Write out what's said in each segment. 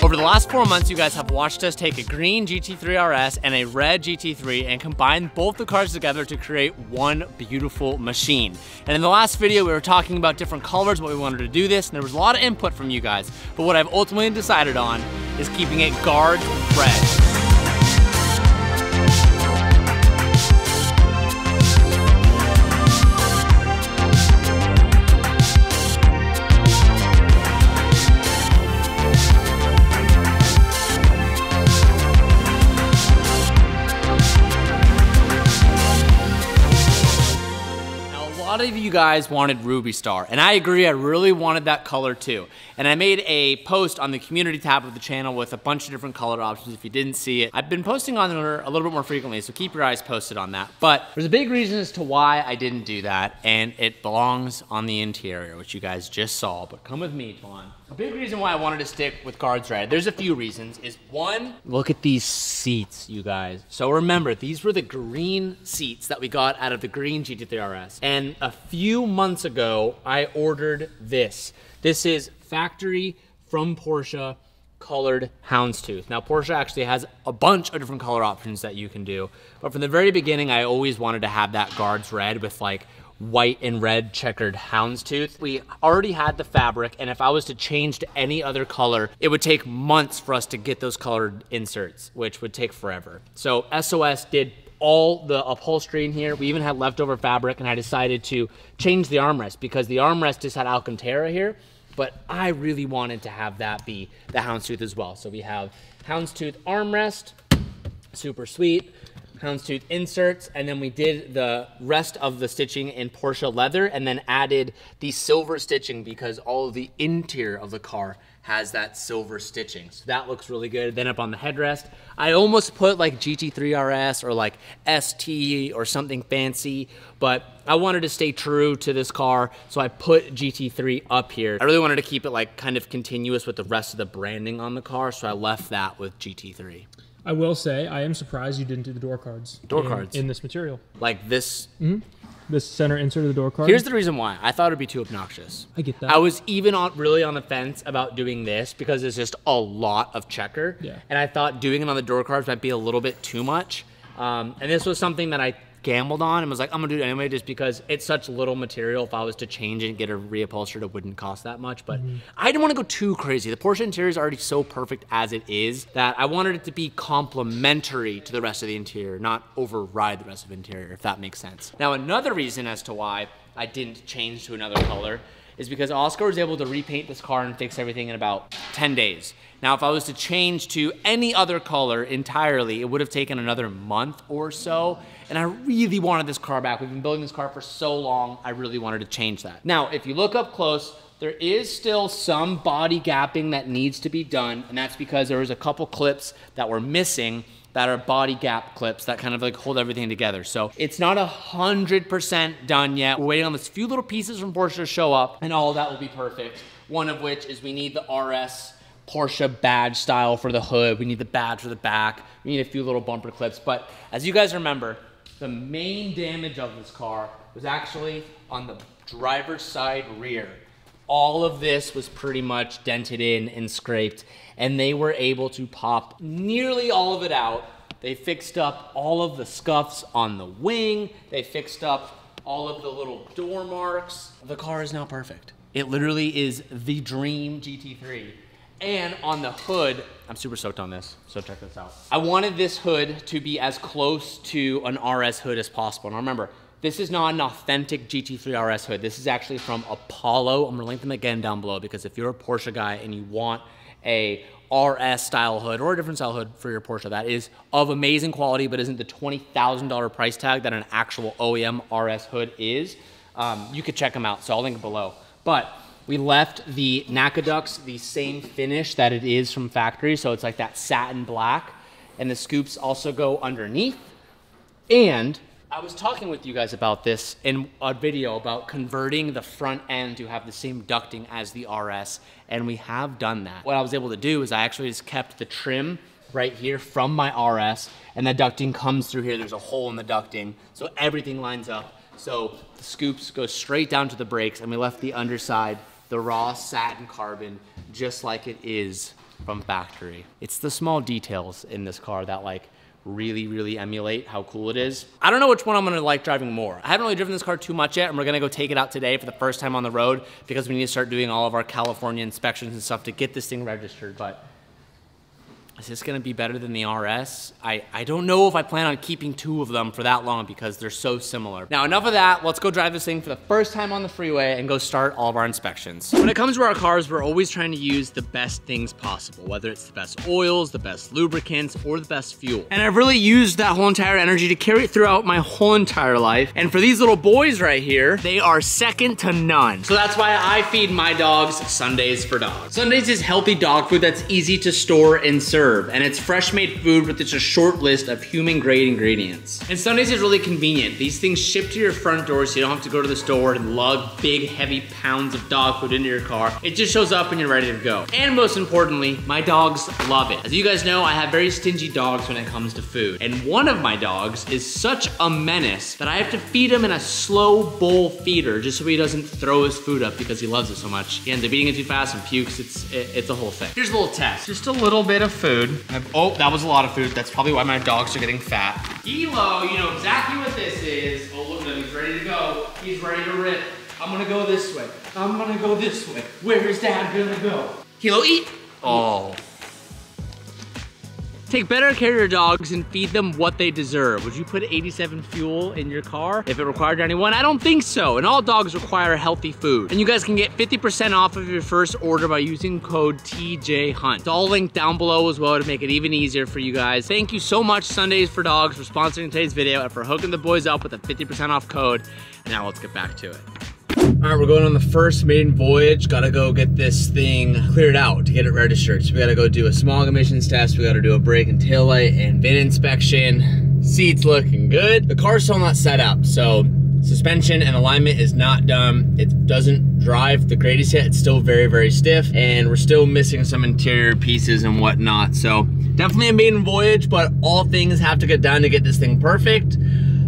Over the last 4 months, you guys have watched us take a green GT3 RS and a red GT3 and combine both the cars together to create one beautiful machine. And in the last video, we were talking about different colors, what we wanted to do this, and there was a lot of input from you guys. But what I've ultimately decided on is keeping it guards red. A lot of you guys wanted Ruby Star, and I agree, I really wanted that color too. And I made a post on the community tab of the channel with a bunch of different color options if you didn't see it. I've been posting on there a little bit more frequently, so keep your eyes posted on that. But there's a big reason as to why I didn't do that, and it belongs on the interior, which you guys just saw, but come with me, Twan. A big reason why I wanted to stick with guards red, there's a few reasons, is one, look at these seats, you guys. So remember, these were the green seats that we got out of the green GT3 RS. And a few months ago, I ordered this. This is factory from Porsche colored houndstooth. Now, Porsche actually has a bunch of different color options that you can do. But from the very beginning, I always wanted to have that guards red with like white and red checkered houndstooth. We already had the fabric, and if I was to change to any other color, it would take months for us to get those colored inserts, which would take forever. So SOS did all the upholstery in here. We even had leftover fabric, and I decided to change the armrest because the armrest just had Alcantara here, but I really wanted to have that be the houndstooth as well. So we have houndstooth armrest, super sweet. Houndstooth inserts, and then we did the rest of the stitching in Porsche leather and then added the silver stitching because all of the interior of the car has that silver stitching. So that looks really good. Then up on the headrest, I almost put like GT3 RS or like ST or something fancy, but I wanted to stay true to this car, so I put GT3 up here. I really wanted to keep it like kind of continuous with the rest of the branding on the car, so I left that with GT3. I will say, I am surprised you didn't do the door cards. Cards? In this material. Like this? Mm-hmm. This center insert of the door card. Here's the reason why. I thought it'd be too obnoxious. I get that. I was even really on the fence about doing this because it's just a lot of checker. Yeah. And I thought doing it on the door cards might be a little bit too much. And this was something that I gambled on and was like, I'm gonna do it anyway just because it's such little material. If I was to change it and get a reupholstered, it wouldn't cost that much. But I didn't want to go too crazy. The Porsche interior is already so perfect as it is that I wanted it to be complementary to the rest of the interior, not override the rest of the interior, if that makes sense. Now, another reason as to why I didn't change to another color is because Oscar was able to repaint this car and fix everything in about 10 days. Now, if I was to change to any other color entirely, it would have taken another month or so, and I really wanted this car back. We've been building this car for so long, I really wanted to change that. Now, if you look up close, there is still some body gapping that needs to be done, and that's because there was a couple clips that were missing that are body gap clips that kind of like hold everything together. So it's not 100% done yet. We're waiting on this few little pieces from Porsche to show up, and all of that will be perfect. One of which is we need the RS Porsche badge style for the hood. We need the badge for the back. We need a few little bumper clips. But as you guys remember, the main damage of this car was actually on the driver's side rear. All of this was pretty much dented in and scraped, and they were able to pop nearly all of it out. They fixed up all of the scuffs on the wing. They fixed up all of the little door marks. The car is now perfect. It literally is the dream GT3. And on the hood, I'm super stoked on this, so check this out. I wanted this hood to be as close to an RS hood as possible. Now remember, this is not an authentic GT3 RS hood. This is actually from Apollo. I'm gonna link them again down below because if you're a Porsche guy and you want a RS style hood or a different style hood for your Porsche that is of amazing quality but isn't the $20,000 price tag that an actual OEM RS hood is, you could check them out, so I'll link it below. But we left the NACA ducts the same finish that it is from factory, so it's like that satin black, and the scoops also go underneath. And I was talking with you guys about this in a video about converting the front end to have the same ducting as the RS, and we have done that. What I was able to do is I actually just kept the trim right here from my RS, and the ducting comes through here. There's a hole in the ducting, so everything lines up. So the scoops go straight down to the brakes, and we left the underside the raw satin carbon just like it is from factory. It's the small details in this car that like really emulate how cool it is. I don't know which one I'm gonna like driving more. I haven't really driven this car too much yet, and we're gonna go take it out today for the first time on the road because we need to start doing all of our California inspections and stuff to get this thing registered. But is this gonna be better than the RS? I don't know if I plan on keeping two of them for that long because they're so similar. Now, enough of that. Let's go drive this thing for the first time on the freeway and go start all of our inspections. When it comes to our cars, we're always trying to use the best things possible, whether it's the best oils, the best lubricants, or the best fuel. And I've really used that whole entire energy to carry it throughout my whole entire life. And for these little boys right here, they are second to none. So that's why I feed my dogs Sundays for Dogs. Sundays is healthy dog food that's easy to store and serve. And it's fresh made food with just a short list of human grade ingredients. And Sundays is really convenient. These things ship to your front door so you don't have to go to the store and lug big heavy pounds of dog food into your car. It just shows up and you're ready to go. And most importantly, my dogs love it. As you guys know, I have very stingy dogs when it comes to food. And one of my dogs is such a menace that I have to feed him in a slow bowl feeder just so he doesn't throw his food up because he loves it so much. He ends up eating it too fast and pukes. It's a whole thing. Here's a little test. Just a little bit of food. Oh, that was a lot of food. That's probably why my dogs are getting fat. Hilo, you know exactly what this is. Oh, look at him, he's ready to go. He's ready to rip. I'm gonna go this way. I'm gonna go this way. Where is Dad gonna go? Hilo, eat. Oh. Take better care of your dogs and feed them what they deserve. Would you put 87 fuel in your car if it required 91? I don't think so. And all dogs require healthy food. And you guys can get 50% off of your first order by using code TJHunt. It's all linked down below as well to make it even easier for you guys. Thank you so much, Sundays for Dogs, for sponsoring today's video and for hooking the boys up with a 50% off code. And now let's get back to it. All right, we're going on the first maiden voyage. Gotta go get this thing cleared out to get it registered. So we gotta go do a smog emissions test. We gotta do a brake and tail light and VIN inspection. Seats looking good. The car's still not set up, so suspension and alignment is not done. It doesn't drive the greatest yet. It's still very stiff, and we're still missing some interior pieces and whatnot. So definitely a maiden voyage, but all things have to get done to get this thing perfect.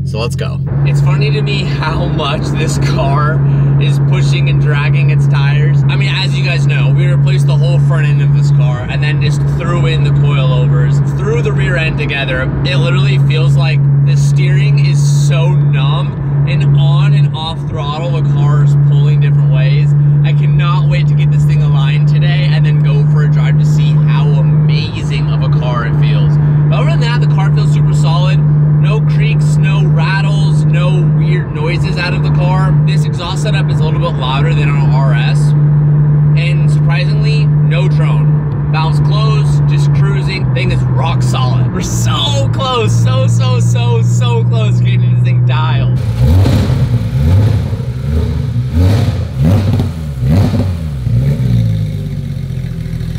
So let's go. It's funny to me how much this car is pushing and dragging its tires. I mean, as you guys know, we replaced the whole front end of this car and then just threw in the coilovers, threw the rear end together. It literally feels like the steering is so numb, and on and off throttle, the car is pulling different ways. I cannot wait to get this thing aligned today and then go for a drive to see how amazing of a car it feels. But other than that, the car feels super solid. No creaks, no rattles, no weird noises out of the car. This exhaust setup is a little bit louder than an RS. And surprisingly, no drone. Valves closed, just cruising. Thing is rock solid. We're so close, so close to getting this thing dialed.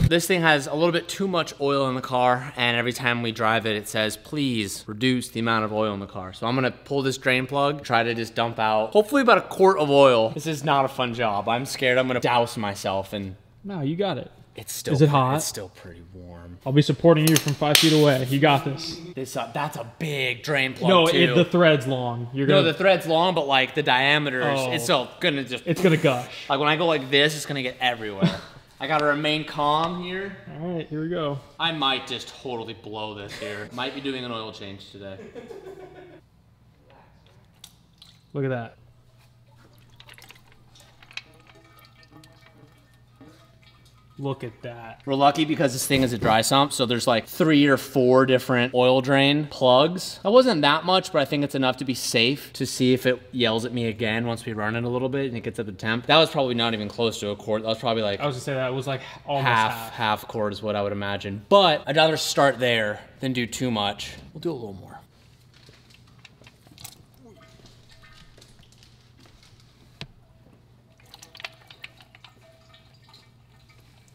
This thing has a little bit too much oil in the car, and every time we drive it, it says, please reduce the amount of oil in the car. So I'm gonna pull this drain plug, try to just dump out, hopefully about a quart of oil. This is not a fun job. I'm scared I'm gonna douse myself, and No, you got it. it's still, Is it hot? It's still pretty warm. I'll be supporting you from 5 feet away. You got this. That's a big drain plug No, too. the thread's long. You're No, gonna. the thread's long, but like the diameter is, Oh. it's still gonna just, It's gonna gush. like when I go like this, it's gonna get everywhere. I gotta remain calm here. All right, here we go. I might just totally blow this here. Might be doing an oil change today. Look at that. Look at that. We're lucky because this thing is a dry sump, so there's like 3 or 4 different oil drain plugs. That wasn't that much, but I think it's enough to be safe to see if it yells at me again once we run it a little bit and it gets up to temp. That was probably not even close to a quart. That was probably like I was gonna say that was like almost half quart is what I would imagine. But I'd rather start there than do too much. We'll do a little more.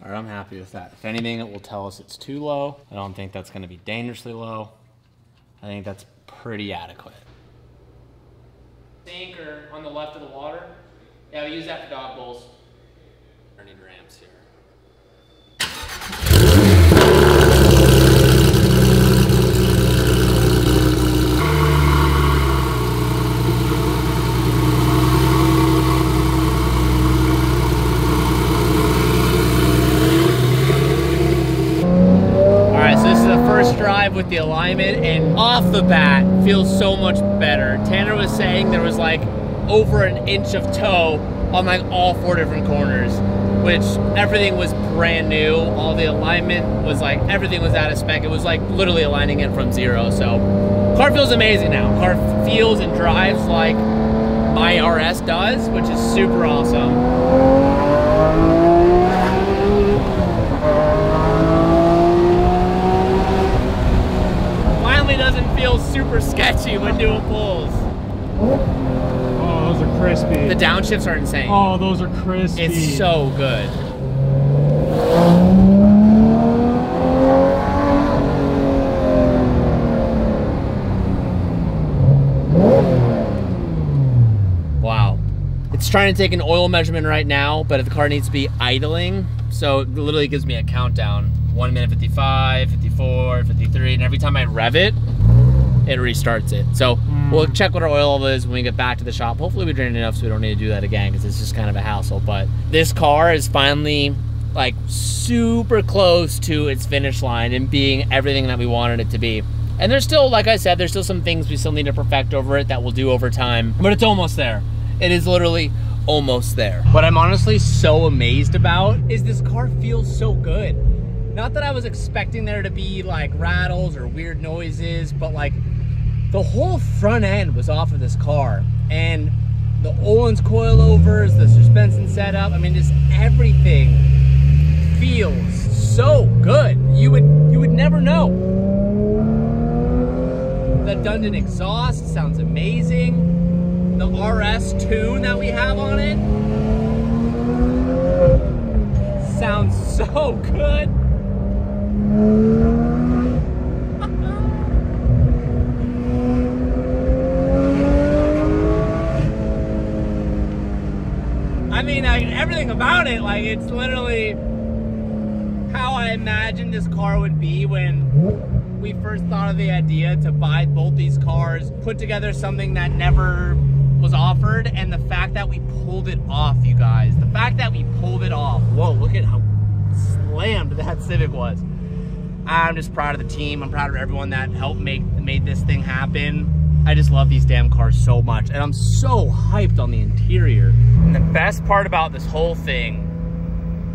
All right, I'm happy with that. If anything, it will tell us it's too low. I don't think that's gonna be dangerously low. I think that's pretty adequate. Anchor on the left of the water. Yeah, we use that for dog bowls. I need ramps here. the first drive with the alignment, and off the bat feels so much better. Tanner was saying there was like over an inch of toe on like all 4 different corners, which everything was brand new. All the alignment was like, everything was out of spec. It was like literally aligning it from 0. So car feels amazing now. Car feels and drives like my RS does, which is super awesome. Finally doesn't feel super sketchy when doing pulls. Oh, those are crispy. The downshifts are insane. Oh, those are crispy. It's so good. Wow. It's trying to take an oil measurement right now, but the car needs to be idling. So it literally gives me a countdown. 1 minute 55, 54, 53, and every time I rev it, it restarts it. So we'll check what our oil level is when we get back to the shop. Hopefully we drain enough so we don't need to do that again, because it's just kind of a hassle. But this car is finally like super close to its finish line and being everything that we wanted it to be. And there's still, like I said, there's still some things we still need to perfect over it that we'll do over time, but it's almost there. It is literally almost there. What I'm honestly so amazed about is this car feels so good. Not that I was expecting there to be like rattles or weird noises, but like the whole front end was off of this car, and the Öhlins coilovers, the suspension setup, I mean, just everything feels so good. You would never know. The Dundon exhaust sounds amazing. The RS tune that we have on it sounds so good. I mean, everything about it, like, it's literally how I imagined this car would be when we first thought of the idea to buy both these cars, put together something that never was offered, and the fact that we pulled it off, you guys. The fact that we pulled it off. Whoa, look at how slammed that Civic was. I'm just proud of the team. I'm proud of everyone that helped made this thing happen. I just love these damn cars so much, and I'm so hyped on the interior. And the best part about this whole thing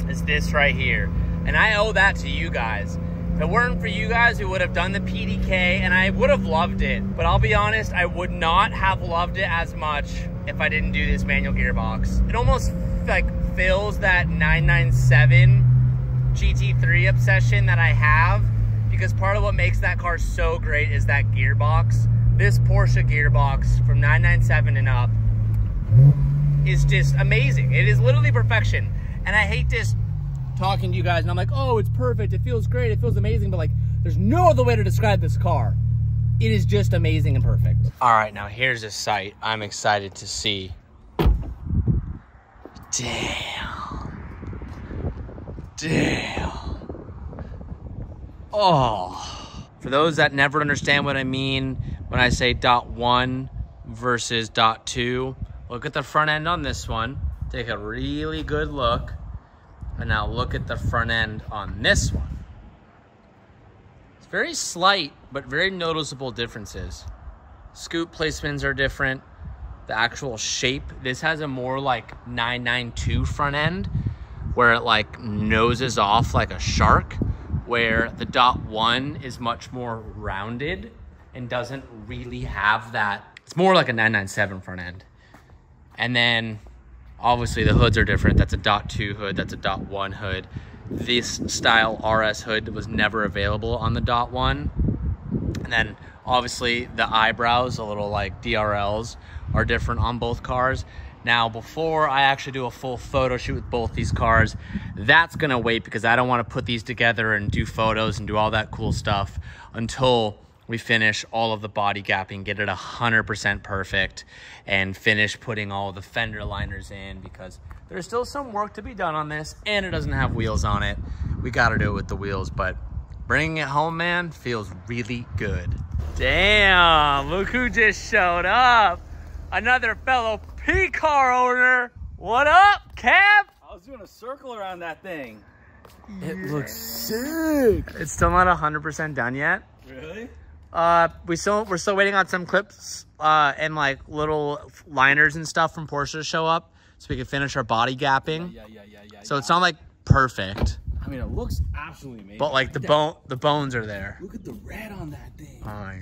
is this right here. And I owe that to you guys. If it weren't for you guys, we would have done the PDK, and I would have loved it. But I'll be honest, I would not have loved it as much if I didn't do this manual gearbox. It almost like fills that 997 GT3 obsession that I have, because part of what makes that car so great is that gearbox. This Porsche gearbox from 997 and up is just amazing. It is literally perfection. And I hate this talking to you guys and I'm like, oh, it's perfect, it feels great, it feels amazing, but like, there's no other way to describe this car. It is just amazing and perfect. All right, now here's a sight I'm excited to see. Damn. Oh. For those that never understand what I mean when I say dot 1 versus dot 2, look at the front end on this one. Take a really good look. And now look at the front end on this one. It's very slight, but very noticeable differences. Scoop placements are different. The actual shape, this has a more like 992 front end, where it like noses off like a shark, where the dot 1 is much more rounded and doesn't really have that. It's more like a 997 front end. And then obviously the hoods are different. That's a dot 2 hood, that's a dot 1 hood. This style RS hood was never available on the dot 1. And then obviously the eyebrows, the little like DRLs, are different on both cars. Now, before I actually do a full photo shoot with both these cars, that's gonna wait, because I don't wanna put these together and do photos and do all that cool stuff until we finish all of the body gapping, get it 100% perfect, and finish putting all the fender liners in, because there's still some work to be done on this, and it doesn't have wheels on it. We gotta do it with the wheels, but bringing it home, man, feels really good. Damn, look who just showed up. Another fellow P-car owner. What up, Cab? I was doing a circle around that thing. It looks sick. It's still not 100% done yet. Really? We're still waiting on some clips and like little liners and stuff from Porsche to show up so we can finish our body gapping. Yeah. So it's not like perfect, I mean, it looks absolutely amazing. but like the bones are there. Look at the red on that thing. I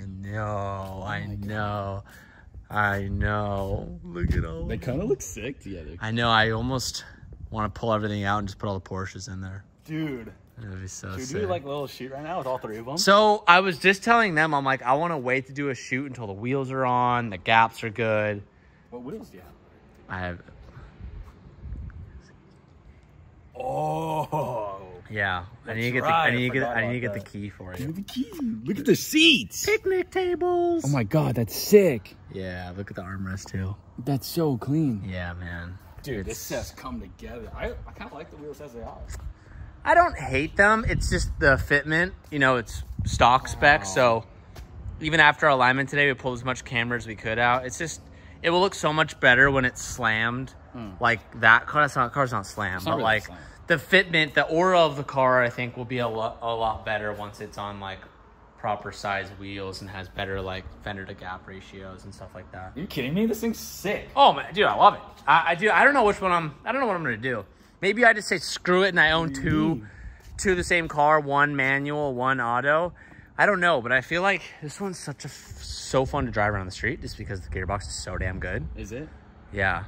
know. Look at all. They kind of look sick together. I know. I almost want to pull everything out and just put all the Porsches in there. Dude. It would be so Should we sick. do like a little shoot right now with all 3 of them? So I was just telling them, I'm like, I want to wait to do a shoot until the wheels are on, the gaps are good. What wheels do you have? I have. Oh. Yeah. I need to get right. I need to I get forgot the key for you. The key. Look at the seats. Picnic tables. Oh my god, that's sick. Yeah, look at the armrest too. That's so clean. Yeah, man. Dude, this has come together. I kind of like the wheels as they are. I don't hate them. It's just the fitment. You know, it's stock spec. So even after alignment today, we pulled as much camber as we could out. It's just, it will look so much better when it's slammed. Like that car. Car's not slammed, but really like slammed. the fitment, the aura of the car, I think will be a lot better once it's on like proper size wheels and has better like fender to gap ratios and stuff like that. Are you kidding me? This thing's sick. Oh man, dude, I love it. I do. I don't know which one I don't know what I'm gonna do. Maybe I just say screw it and I own two the same car, one manual, one auto. I don't know, but I feel like this one's so fun to drive around the street just because the gearbox is so damn good. Is it? Yeah.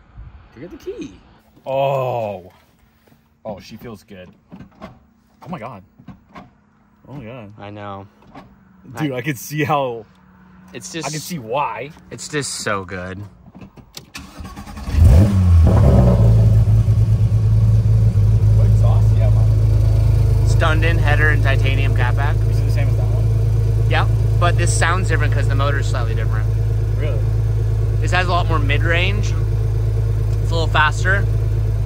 Go get the key. Oh, she feels good. Oh my god. Oh my god. I know. Dude, I can see how. It's just. I can see why. It's just so good. What exhaust do you have on it? Stunned-in header and titanium catback. Is it the same as that one? Yep, but this sounds different because the motor's slightly different. Really? This has a lot more mid-range. It's a little faster.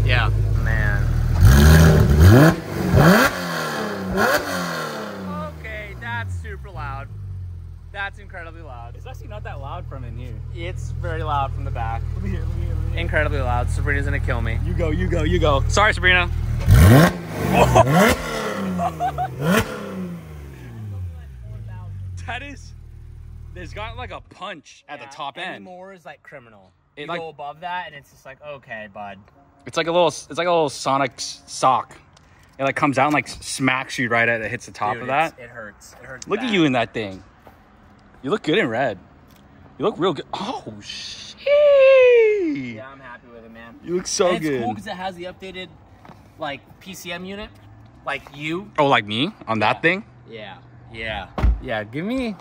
Yeah. Man. Okay, that's super loud. That's incredibly loud. It's actually not that loud from in here. It's very loud from the back. Let me hear. Incredibly loud. Sabrina's gonna kill me. You go. Sorry, Sabrina. That is. There's got like a punch at the top end. Any more is like criminal. It You like- go above that, and it's just like, okay, bud. It's like a little Sonic sock. It like comes out and like smacks you right at it hits the top Dude, of that. it hurts. It hurts. Look at bad. you in that thing. You look good in red. You look real good. Oh shit! Yeah, I'm happy with it, man. You look so And it's good. cool because it has the updated, like, PCM unit, like you. Oh, like me on that thing? Yeah. Give me an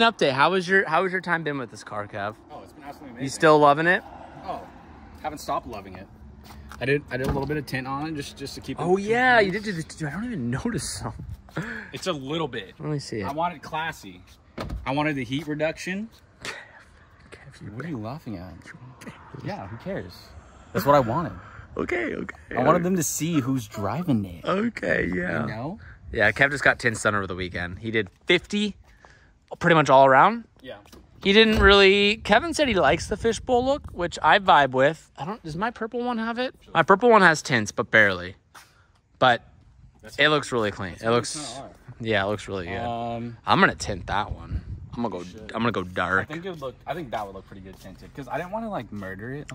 update. How was your time been with this car, Kev? Oh, it's been absolutely amazing. You still loving it? Oh, haven't stopped loving it. I did a little bit of tint on it just to keep it. Oh yeah, you did do this. Dude, I don't even notice some. It's a little bit. Let me see it. I wanted classy. I wanted the heat reduction. What are you laughing at? Yeah, who cares? That's what I wanted. Okay. I wanted them to see who's driving it. Okay, yeah. You know? Yeah, Kev just got tints done over the weekend. He did 50, pretty much all around. Yeah. He didn't really. Kevin said he likes the fishbowl look, which I vibe with. Does my purple one have it? My purple one has tints, but barely. But it looks really clean. It looks. Yeah, it looks really good. I'm gonna tint that one. I'm gonna go dark. I think that would look pretty good tinted because I didn't want to like murder it.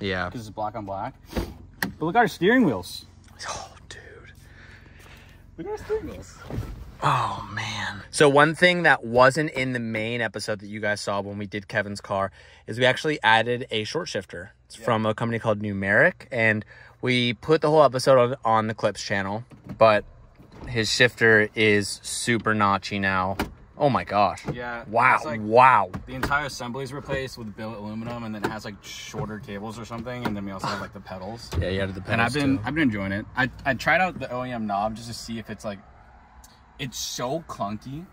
Yeah. Because it's black on black. But look at our steering wheels. Oh, dude. Look at our steering wheels. Oh, man. So one thing that wasn't in the main episode that you guys saw when we did Kevin's car is we actually added a short shifter. It's from a company called Numeric, and we put the whole episode on the Clips channel, but his shifter is super notchy now. Oh my gosh. Yeah. Wow. Like, wow. The entire assembly is replaced with billet aluminum, and then it has like shorter cables or something, and then we also have like the pedals. Yeah, you added the pedals. And I've been enjoying it. I tried out the OEM knob just to see if it's like, it's so clunky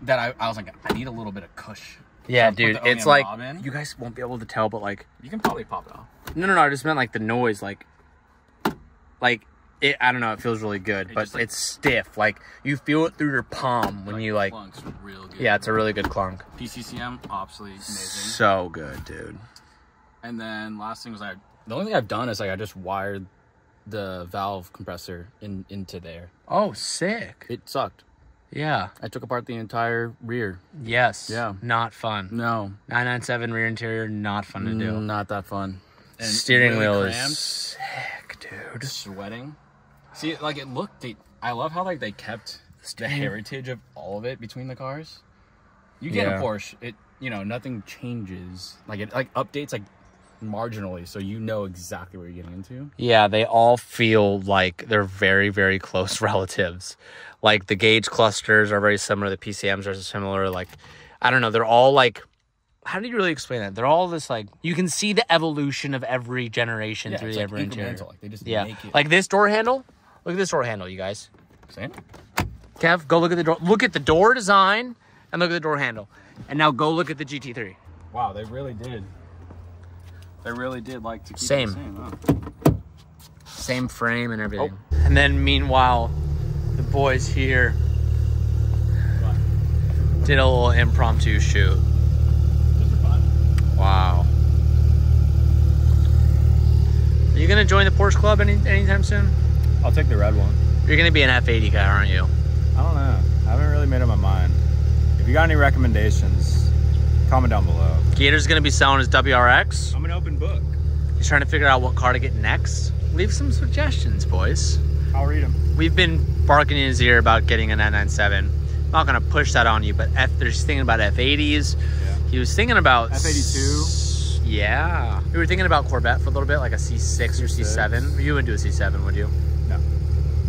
that I was like, I need a little bit of cush. Yeah, So dude, put the it's OEM like, knob in. you guys won't be able to tell, but like, You can probably pop it off. no, I just meant like the noise, like it, I don't know, it feels really good, but like, it's stiff. Like, you feel it through your palm when you like, Clunk's real good. yeah, it's a really good clunk. PCCM, absolutely amazing. So good, dude. And then last thing was the only thing I've done is like I just wired the valve compressor into there. Oh, sick. It sucked. Yeah. I took apart the entire rear. Yes. Yeah. Not fun. No. 997 rear interior, not fun to do. Not that fun. And Steering really wheel cramped, is sick, dude. sweating. See, like it looked. I love how like they kept the heritage of all of it between the cars. You get a Porsche, nothing changes. Like it like updates like marginally, so you know exactly what you're getting into. Yeah, they all feel like they're very, very close relatives. Like the gauge clusters are very similar. The PCMs are similar. Like, I don't know. They're all like, how do you really explain that? They're all this like, you can see the evolution of every generation through the every interior. Like they just make it. Like this door handle. Look at this door handle, you guys. See? Kev, go look at the door. Look at the door design and look at the door handle. And now go look at the GT3. Wow, they really did. They really did like to keep Same. it the same, huh? Same frame and everything. Oh. And then meanwhile, the boys here did a little impromptu shoot. Wow. Are you gonna join the Porsche Club anytime soon? I'll take the red one. You're gonna be an F80 guy, aren't you? I don't know. I haven't really made up my mind. If you got any recommendations, comment down below. Gator's gonna be selling his WRX. I'm an open book. He's trying to figure out what car to get next. Leave some suggestions, boys. I'll read them. We've been barking in his ear about getting a 997. I'm not gonna push that on you, but there's thinking about F80s. Yeah. He was thinking about F82. Yeah. We were thinking about Corvette for a little bit, like a C6 or C7. You wouldn't do a C7, would you? No.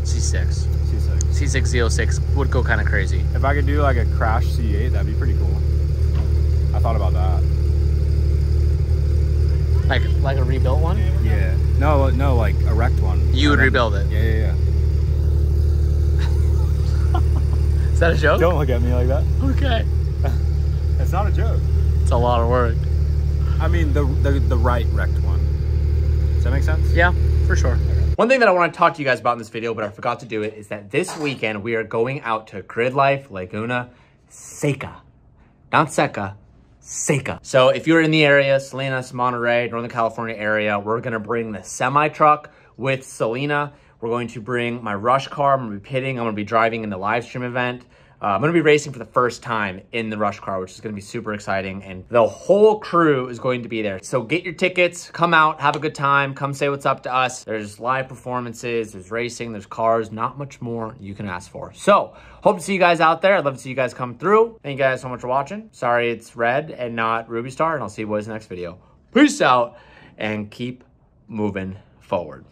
C6. C6. C6 Z06 would go kind of crazy. If I could do like a crash C8, that'd be pretty cool. I thought about that. Like a rebuilt one? Yeah. No, like a wrecked one. You would rebuild it? Yeah. Is that a joke? Don't look at me like that. Okay. It's not a joke. It's a lot of work. I mean the right wrecked one. Does that make sense? Yeah, for sure. Okay. One thing that I want to talk to you guys about in this video, but I forgot to do it, is that this weekend we are going out to Grid Life Laguna Seca. Not Seca, Seca. So if you're in the area, Salinas, Monterey, Northern California area, we're going to bring the semi-truck with Selena. We're going to bring my rush car. I'm going to be pitting. I'm going to be driving in the live stream event. I'm going to be racing for the first time in the rush car, which is going to be super exciting. And the whole crew is going to be there. So get your tickets, come out, have a good time, come say what's up to us. There's live performances, there's racing, there's cars, not much more you can ask for. So hope to see you guys out there. I'd love to see you guys come through. Thank you guys so much for watching. Sorry it's red and not Ruby Star, and I'll see you boys in the next video. Peace out and keep moving forward.